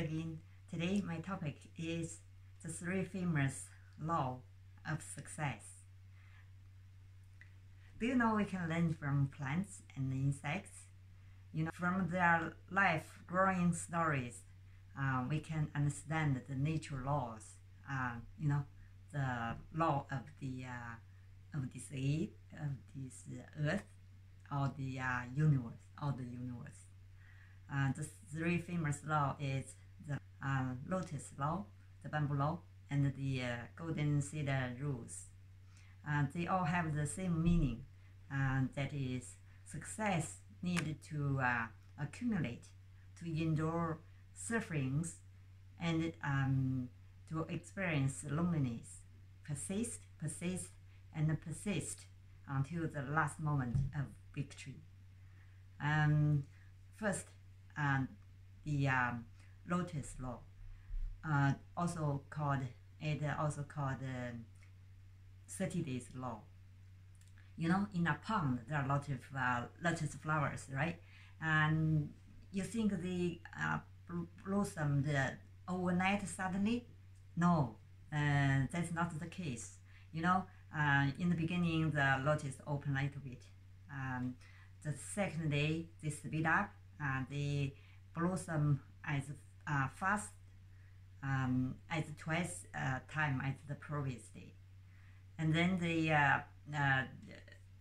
again. Today my topic is the three famous laws of success. Do you know we can learn from plants and insects? From their life growing stories, we can understand the nature laws. The law of this aid, of this earth, or the universe. The three famous law is the Lotus law, the bamboo law, and the golden cedar rules. They all have the same meaning, that is, success needed to accumulate, to endure sufferings, and to experience loneliness, persist, and persist until the last moment of victory. First, the Lotus law, also called 30 days law. In a pond there are a lot of lotus flowers, right? And you think they blossomed overnight suddenly? No, that's not the case. In the beginning the lotus open a little bit. The second day they speed up, they blossom as fast as twice time as the previous day. And then they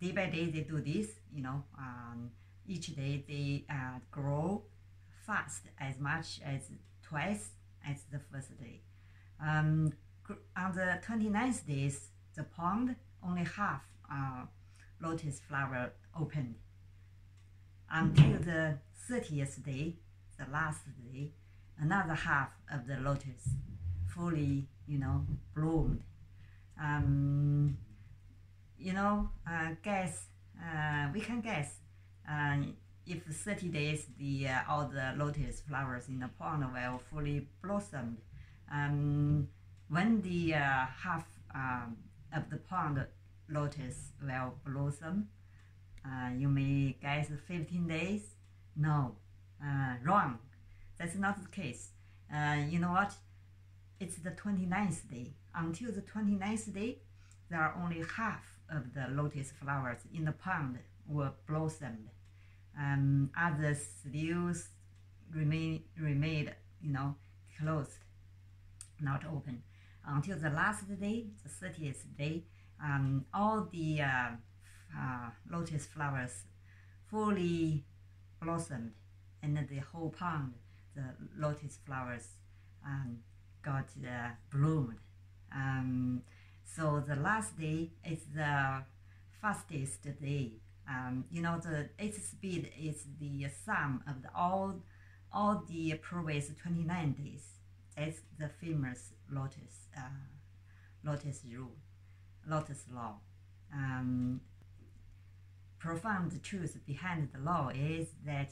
day by day they do this. Each day they grow fast, as much as twice as the first day. On the 29th days, the pond only half lotus flower opened. Until the 30th day, the last day, another half of the lotus fully, bloomed. We can guess if 30 days all the lotus flowers in the pond will fully blossomed. When the half of the pond lotus will blossom, you may guess 15 days. No, wrong. That's not the case. You know what? It's the 29th day. Until the 29th day, there are only half of the lotus flowers in the pond were blossomed. Others still remained, closed, not open. Until the last day, the 30th day, all the lotus flowers fully blossomed, and the whole pond, the lotus flowers got bloomed. So the last day is the fastest day. Its speed is the sum of all the previous 29 days. That's the famous Lotus rule, Lotus law. Profound truth behind the law is that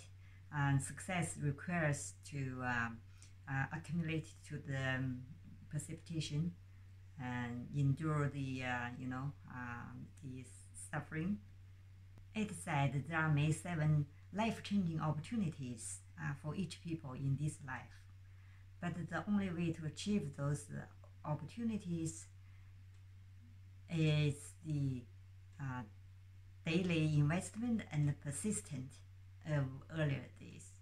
success requires to accumulate to the precipitation and endure the suffering. It said there are 7 life-changing opportunities for each people in this life, but the only way to achieve those opportunities is the daily investment and persistent of earlier days.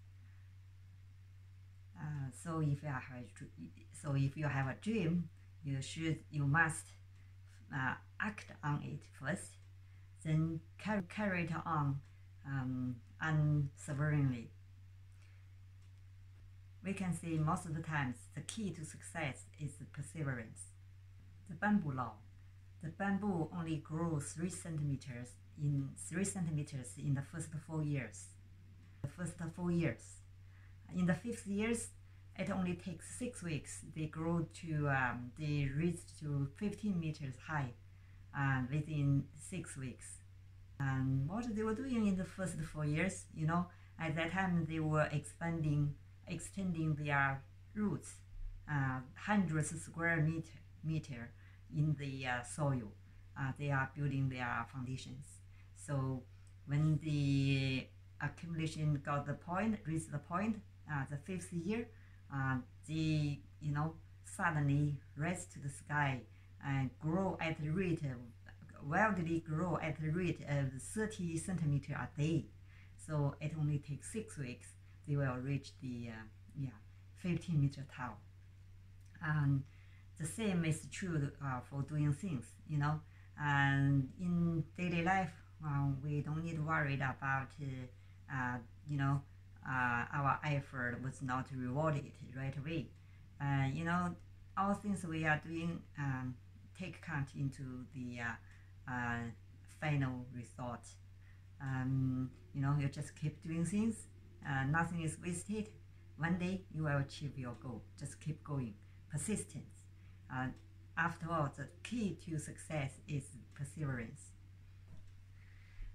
So if you have a dream, you must act on it first, then carry it on unseveringly. We can see most of the times the key to success is perseverance. The bamboo law. The bamboo only grows 3 centimeters in the first 4 years. In the 5th years, it only takes 6 weeks. They reach to 15 meters high within 6 weeks. And what they were doing in the first 4 years, at that time they were extending their roots, hundreds of square meter in the soil. They are building their foundations. So when the accumulation reached the point, the 5th year, they, suddenly rise to the sky and grow at the rate of, wildly grow at the rate of 30 centimeters a day. So it only takes 6 weeks. They will reach the 15-meter tall. And the same is true for doing things, And in daily life, we don't need to worry about, our effort was not rewarded right away. All things we are doing take count into the final result. You just keep doing things. Nothing is wasted. One day you will achieve your goal. Just keep going. Persistence. After all, the key to success is perseverance.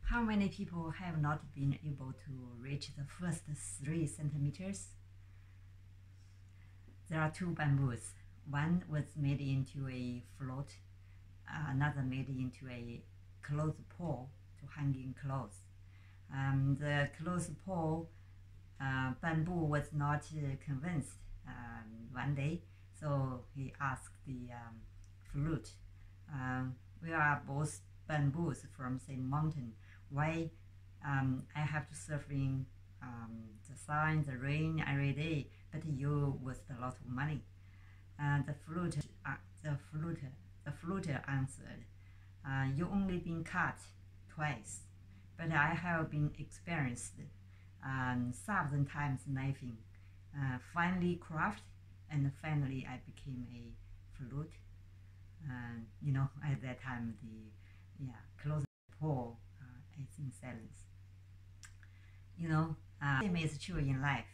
How many people have not been able to reach the first 3 centimeters? There are 2 bamboos. One was made into a float, another made into a clothes pole to hanging clothes. The clothes pole bamboo was not convinced one day, so he asked the flute, we are both bamboos from the same mountain. Why I have to surf in the sun, the rain every day, but you waste a lot of money? The flute answered, you only been cut twice, but I have been experienced 1,000 times knifing, finally craft, and finally I became a flute. At that time the close pole is in silence. Same is true in life.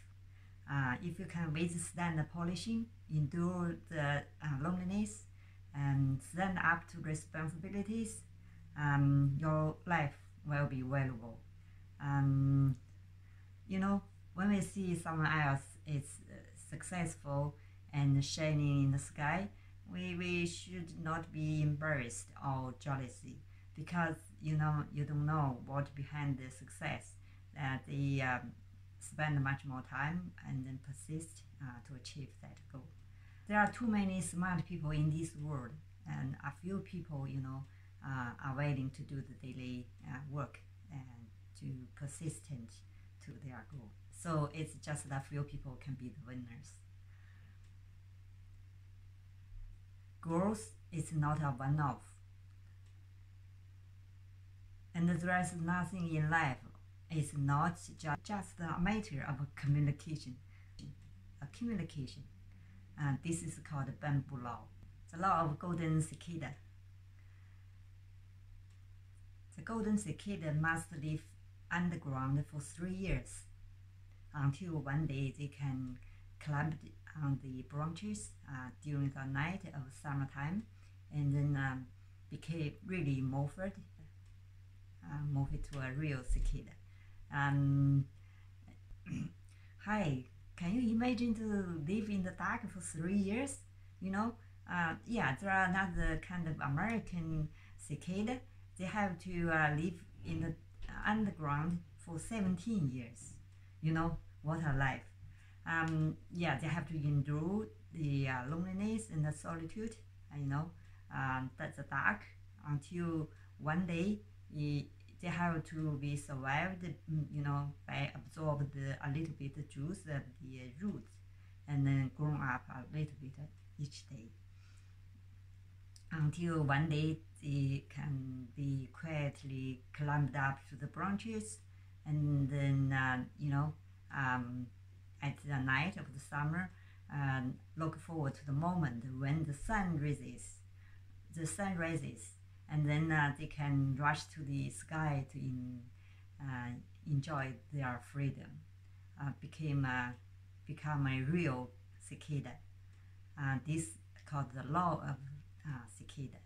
If you can withstand the polishing, endure the loneliness, and stand up to responsibilities, your life will be valuable. When we see someone else is successful and shining in the sky, we should not be embarrassed or jealousy, because you don't know what behind the success, that they spend much more time and then persist to achieve that goal. There are too many smart people in this world, and a few people are willing to do the daily work and to persistent to their goal. So it's just that few people can be the winners. Growth is not a one-off, and there is nothing in life. It's not just a matter of communication. And this is called the bamboo law, the law of golden cicada. The golden cicada must live underground for 3 years, until one day they can climb on the branches during the night of summertime, and then became really morphed to a real cicada. Hi, can you imagine to live in the dark for 3 years? There are another kind of American cicada. They have to live in the underground for 17 years. What a life. They have to endure the loneliness and the solitude, that's the dark, until one day they have to be survived, by absorb a little bit of juice of the roots, and then grown up a little bit each day, until one day they can be quietly climbed up to the branches, and then at the night of the summer, look forward to the moment when the sun rises, and then they can rush to the sky to enjoy their freedom, become a real cicada. This is called the law of cicada.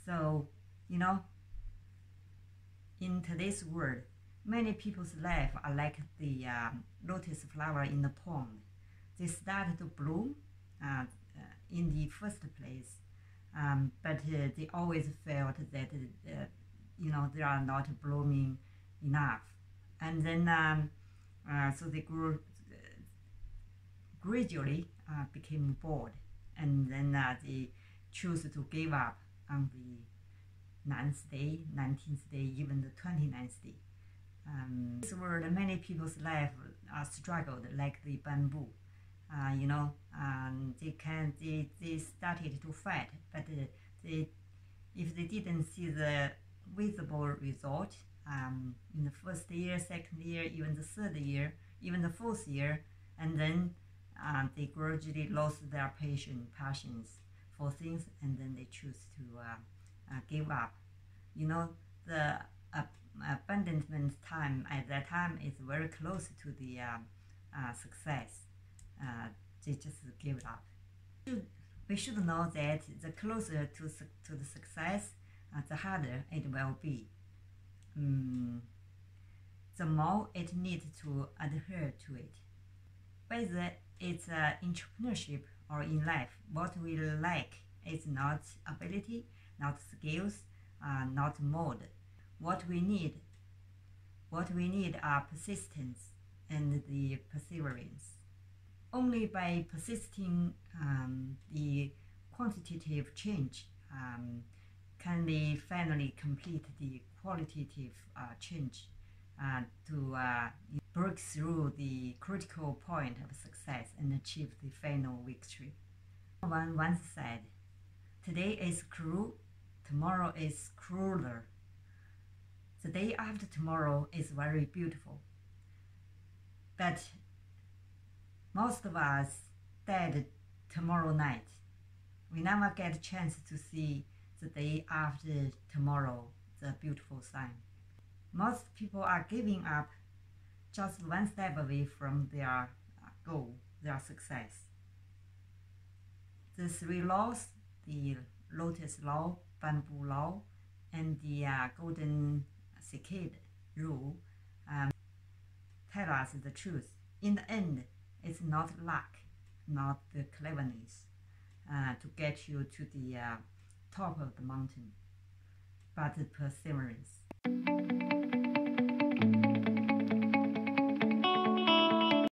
So, in today's world, many people's life are like the lotus flower in the pond. They start to bloom in the first place, but they always felt that they are not blooming enough, and then so they grew gradually became bored, and then they choose to give up on the 9th day, 19th day, even the 29th day. This world, many people's life struggled like the bamboo. They started to fight, but if they didn't see the visible result in the first year, second year, even the third year, even the fourth year, and then they gradually lost their passions for things, and then they choose to give up. The abandonment time at that time is very close to the success. They just give up. We should know that the closer to the success, the harder it will be. The more it needs to adhere to it. Whether it's entrepreneurship or in life, what we lack is not ability, not skills, not mode. What we need are persistence and the perseverance. Only by persisting the quantitative change can we finally complete the qualitative change to break through the critical point of success and achieve the final victory. Someone once said, "Today is cruel, tomorrow is crueler. The day after tomorrow is very beautiful." But most of us died tomorrow night. We never get a chance to see the day after tomorrow, the beautiful sun. Most people are giving up just one step away from their goal, their success. The 3 laws, the Lotus law, bamboo law, and the golden Cicada rule tell us the truth. In the end, it's not luck, not the cleverness to get you to the top of the mountain, but the perseverance.